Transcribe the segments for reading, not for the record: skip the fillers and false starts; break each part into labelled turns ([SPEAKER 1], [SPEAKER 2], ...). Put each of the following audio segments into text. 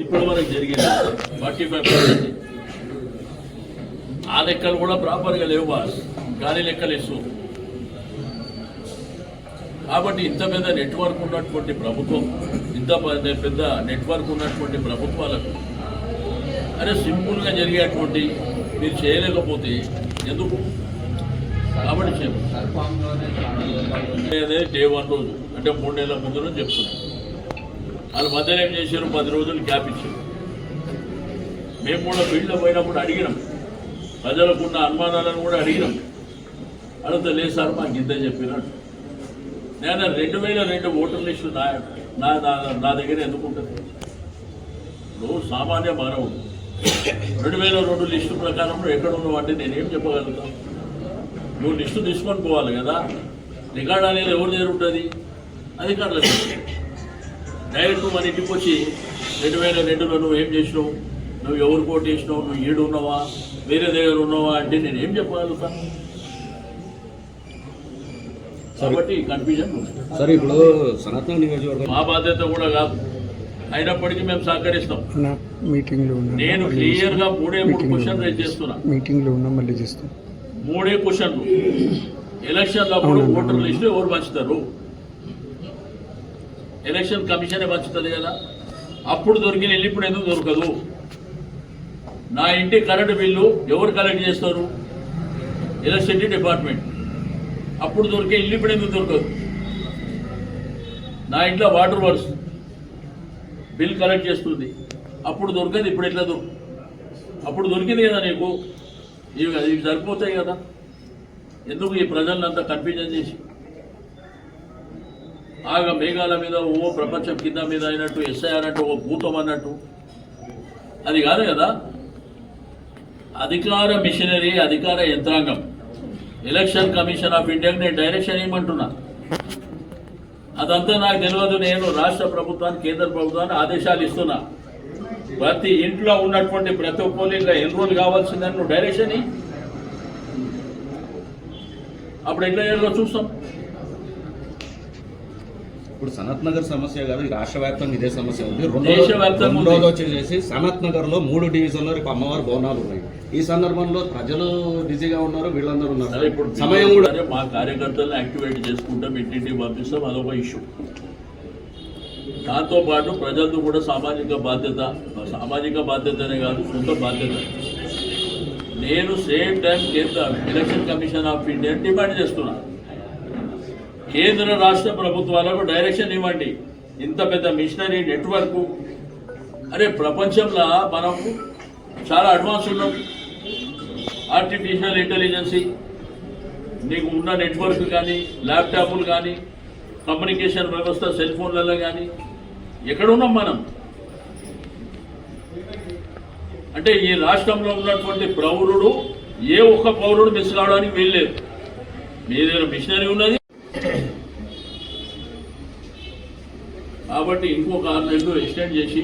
[SPEAKER 1] ఇప్పటి వరకు జరిగింది 45%. ఆ లెక్కలు కూడా ప్రాపర్గా లేవు బాస్, గాలి లెక్కలు ఇస్తూ. కాబట్టి ఇంత పెద్ద నెట్వర్క్ ఉన్నటువంటి ప్రభుత్వం, ఇంత పెద్ద నెట్వర్క్ ఉన్నటువంటి ప్రభుత్వాలకు అరే సింపుల్గా జరిగేటువంటి మీరు చేయలేకపోతే ఎందుకు? కాబట్టి డే 1 రోజు అంటే 3 నెలల ముందు నుంచి చెప్తున్నాం. వాళ్ళు మధ్యలో ఏం చేశారు, 10 రోజులు గ్యాప్ ఇచ్చారు. మేము కూడా ఫీల్డ్లో పోయినప్పుడు అడిగినాం, ప్రజలకున్న అనుమానాలను కూడా అడిగినాం. అడిగితే లేదు సార్ మాకు ఇంత చెప్పినట్టు. నేను 2002 ఓటర్ లిస్టు నా దగ్గర ఎందుకు ఉంటుంది? నువ్వు సామాన్య మానవుడు, 2002 లిస్టు ప్రకారం ఎక్కడ ఉన్నావు అంటే నేనేం చెప్పగలుగుతాను? నువ్వు లిస్టు తీసుకొని పోవాలి కదా. రికార్డ్ అనేది ఎవరు జరుగుతుంది? అధికారులకు. డైరెక్ట్ మన ఇంటికి వచ్చి 2002లో నువ్వు ఏం చేసినావు, నువ్వు ఎవరు కోట్ చేసినావు, నువ్వు ఈడు ఉన్నావా వేరే దగ్గర ఉన్నావా అంటే నేను ఏం చెప్పగలుగుతాను? కాబట్టి కన్ఫ్యూజన్.
[SPEAKER 2] సరే, ఇప్పుడు సనాతన నియోజకవర్గం
[SPEAKER 1] మా బాధ్యత కూడా కాదు, అయినప్పటికీ మేము సహకరిస్తాం. నేను క్లియర్గా 3 క్వశ్చన్ రైజ్ చేస్తున్నా.
[SPEAKER 3] మీటింగ్లో ఉన్నా మళ్ళీ చేస్తాం.
[SPEAKER 1] 3 క్వశ్చన్లు. ఎలక్షన్లప్పుడు ఓటర్ లిస్టు ఎవరు పంచుతారు? ఎలక్షన్ కమిషనే పంచుతుంది కదా. అప్పుడు దొరికిన ఇల్లు ఇప్పుడు ఎందుకు దొరకదు? నా ఇంటి కరెంటు బిల్లు ఎవరు కలెక్ట్ చేస్తారు? Electricity department. అప్పుడు దొరికే ఇల్లు ఇప్పుడు ఎందుకు దొరకదు? నా ఇంట్లో వాటర్ వర్క్స్ బిల్ కలెక్ట్ చేస్తుంది, అప్పుడు దొరకదు, ఇప్పుడు ఎట్లా దొరుకు? అప్పుడు దొరికింది కదా నీకు. ఇవి సరిపోతాయి కదా. ఎందుకు ఈ ప్రజలను అంతా కన్ఫ్యూజన్ చేసి ఆగా మేఘాల మీద ఓ ప్రపంచం కింద మీద అయినట్టు, ఎస్ఐఆర్ అంటే ఓ భూతం అన్నట్టు? అది కాదు కదా. అధికార మిషనరీ, అధికార యంత్రాంగం, ఎలక్షన్ కమిషన్ ఆఫ్ ఇండియాకి నేను డైరెక్షన్ ఏమంటున్నా. అదంతా నాకు తెలియదు. నేను రాష్ట్ర ప్రభుత్వానికి, కేంద్ర ప్రభుత్వానికి ఆదేశాలు ఇస్తున్నా. ప్రతి ఇంట్లో ఉన్నటువంటి ప్రతి ఒక్కరు ఇలా ఎన్రోల్ కావాల్సిందని నువ్వు డైరెక్షన్ ఇ. అప్పుడు ఎట్లా చేయాలో చూస్తాం.
[SPEAKER 2] ఇప్పుడు సనత్ నగర్ సమస్య కాదు, రాష్ట్ర వ్యాప్తంగా ఇదే సమస్య ఉంది.
[SPEAKER 1] రెండోది
[SPEAKER 2] వచ్చేసి సనత్ నగర్ లో 3 డివిజన్లో రేపు అమ్మవారి భవనాలు ఉన్నాయి. ఈ సందర్భంలో ప్రజలు బిజీగా ఉన్నారు, వీళ్ళందరూ ఉన్నారు.
[SPEAKER 1] ఇప్పుడు
[SPEAKER 2] సమయం కూడా
[SPEAKER 1] మా కార్యకర్తలను యాక్టివేట్ చేసుకుంటాం, ఇంటింటికి పంపిస్తాం, అదొక ఇష్యూ. దాంతోపాటు ప్రజలతో కూడా సామాజిక బాధ్యతనే కాదు, సొంత బాధ్యత. నేను సేమ్ టైం కేంద్ర election commission of India demand చేస్తున్నా, కేంద్ర రాష్ట్ర ప్రభుత్వాలకు డైరెక్షన్ ఇవ్వండి. ఇంత పెద్ద మిషనరీ నెట్వర్క్, అరే ప్రపంచంలో మనం చాలా అడ్వాన్స్ ఉన్నాం. ఆర్టిఫిషియల్ ఇంటెలిజెన్సీ, నీకు ఉన్న నెట్వర్క్ కానీ, ల్యాప్టాప్లు కానీ, కమ్యూనికేషన్ వ్యవస్థ సెల్ ఫోన్లలో కానీ ఎక్కడున్నాం మనం? అంటే ఈ రాష్ట్రంలో ఉన్నటువంటి పౌరుడు, ఏ ఒక్క పౌరుడు మిస్ కావడానికి వీల్లేదు. మీ దగ్గర మిషనరీ ఉన్నది కాబట్టి ఇంకొక 6 నెలలు ఎక్స్టెండ్ చేసి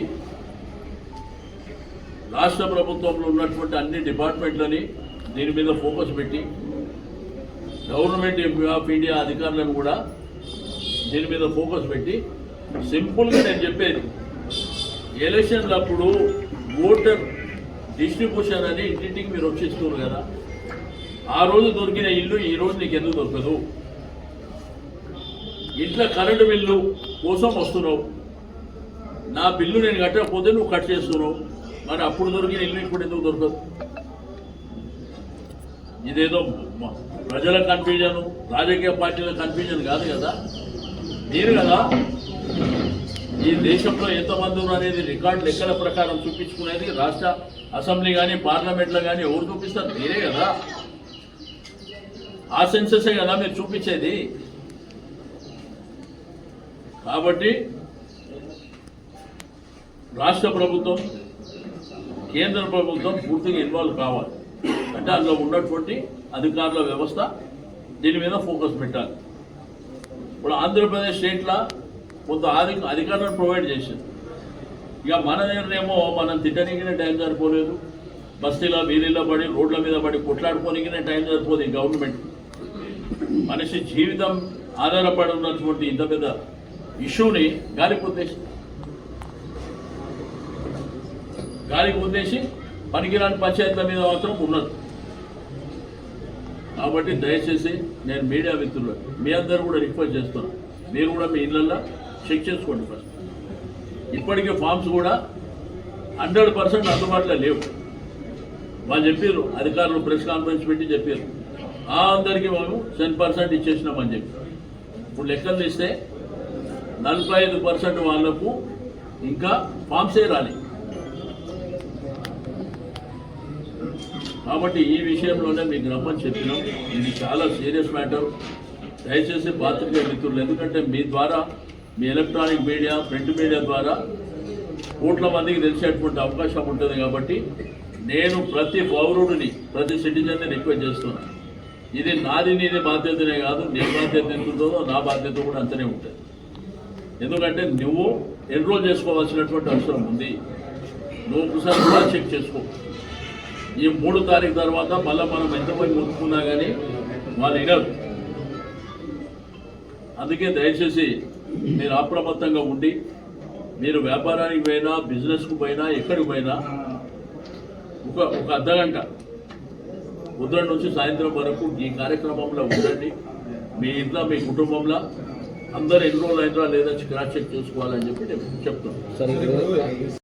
[SPEAKER 1] రాష్ట్ర ప్రభుత్వంలో ఉన్నటువంటి అన్ని డిపార్ట్మెంట్లని దీని మీద ఫోకస్ పెట్టి, గవర్నమెంట్ ఆఫ్ ఇండియా అధికారులను కూడా దీని మీద ఫోకస్ పెట్టి, సింపుల్గా నేను చెప్పేది, ఎలక్షన్లప్పుడు ఓటర్ డిస్ట్రిబ్యూషన్ అని ఇంటింటికి మీరు వచ్చిస్తున్నారు కదా. ఆ రోజు దొరికిన ఇల్లు ఈ రోజు నీకు ఎందుకు దొరకదు? ఇంట్లో కరెంటు బిల్లు కోసం వస్తున్నావు, నా బిల్లు నేను కట్టకపోతే నువ్వు కట్ చేస్తున్నావు, మరి అప్పుడు దొరికిన ఇల్లు ఇప్పుడు ఎందుకు దొరకదు? ఇదేదో ప్రజల కన్ఫ్యూజన్, రాజకీయ పార్టీల కన్ఫ్యూజన్ కాదు కదా. మీరు కదా ఈ దేశంలో ఎంతమంది ఉన్నారు అనేది రికార్డు లెక్కల ప్రకారం చూపించుకునేది రాష్ట్ర అసెంబ్లీ కానీ, పార్లమెంట్లో కానీ ఎవరు చూపిస్తారు? మీరే కదా. ఆ సెన్సెసే కదా మీరు చూపించేది. కాబట్టి రాష్ట్ర ప్రభుత్వం, కేంద్ర ప్రభుత్వం పూర్తిగా ఇన్వాల్వ్ కావాలి. అంటే అందులో ఉన్నటువంటి అధికారుల వ్యవస్థ దీని మీద ఫోకస్ పెట్టాలి. ఇప్పుడు ఆంధ్రప్రదేశ్ స్టేట్లో కొంత అధికారులను ప్రొవైడ్ చేశారు. ఇక మన దగ్గరనేమో మనం తిట్టనికిన టైం సరిపోలేదు, బస్తీలో వీధిలో పడి రోడ్ల మీద పడి కొట్లాడుకోనికిన టైం సరిపోదు. ఈ గవర్నమెంట్ మనిషి జీవితం ఆధారపడి ఉన్నటువంటి ఇంత పెద్ద ఇష్యూని గాలిపోతే గాలికి వదిలేసి పనికిరాని పంచాయతీల మీద మాత్రం ఉన్నది. కాబట్టి దయచేసి నేను మీడియా మిత్రులు మీ అందరూ కూడా రిక్వెస్ట్ చేస్తున్నాను, మీరు కూడా మీ ఇళ్ళల్లో చెక్ చేసుకోండి ఫస్ట్. ఇప్పటికే ఫామ్స్ కూడా 100% అందుబాటులో లేవు. వాళ్ళు చెప్పారు, అధికారులు ప్రెస్ కాన్ఫరెన్స్ పెట్టి చెప్పారు, అందరికీ మేము 10% ఇచ్చేసినామని చెప్పి. ఇప్పుడు లెక్కలు తీస్తే 45% వాళ్లకు ఇంకా ఫామ్సే రాలేదు. కాబట్టి ఈ విషయంలోనే మీకు రమ్మని చెప్పినాం. ఇది చాలా సీరియస్ మ్యాటర్. దయచేసి పాత్రికేయ మిత్రులు, ఎందుకంటే మీ ద్వారా, మీ ఎలక్ట్రానిక్ మీడియా, ప్రింట్ మీడియా ద్వారా కోట్ల మందికి తెలిసేటువంటి అవకాశం ఉంటుంది. కాబట్టి నేను ప్రతి పౌరుడిని, ప్రతి సిటిజన్ని రిక్వెస్ట్ చేస్తున్నాను, ఇది నాది నీది బాధ్యతనే కాదు, నీ బాధ్యత ఎంత ఉంటుందో నా బాధ్యత కూడా అంతనే ఉంటుంది. ఎందుకంటే నువ్వు ఎన్రోల్ చేసుకోవాల్సినటువంటి అవసరం ఉంది. నువ్వు ఒకసారి కూడా చెక్ చేసుకో. ఈ 3 తారీఖు తర్వాత మళ్ళీ మనం ఎంతమంది ముందుకున్నా కానీ వాళ్ళు వినరు. అందుకే దయచేసి మీరు అప్రమత్తంగా ఉండి, మీరు వ్యాపారానికి పోయినా, బిజినెస్కు పోయినా, ఎక్కడికి పోయినా ఒక అర్ధగంట ఉదయం నుంచి సాయంత్రం వరకు ఈ కార్యక్రమంలో ఉండండి. మీ ఇంట్లో, మీ కుటుంబంలో అందరూ ఎన్రోల్ అయినరా లేదా క్రాస్ చెక్ చేసుకోవాలని చెప్పి నేను చెప్తాను.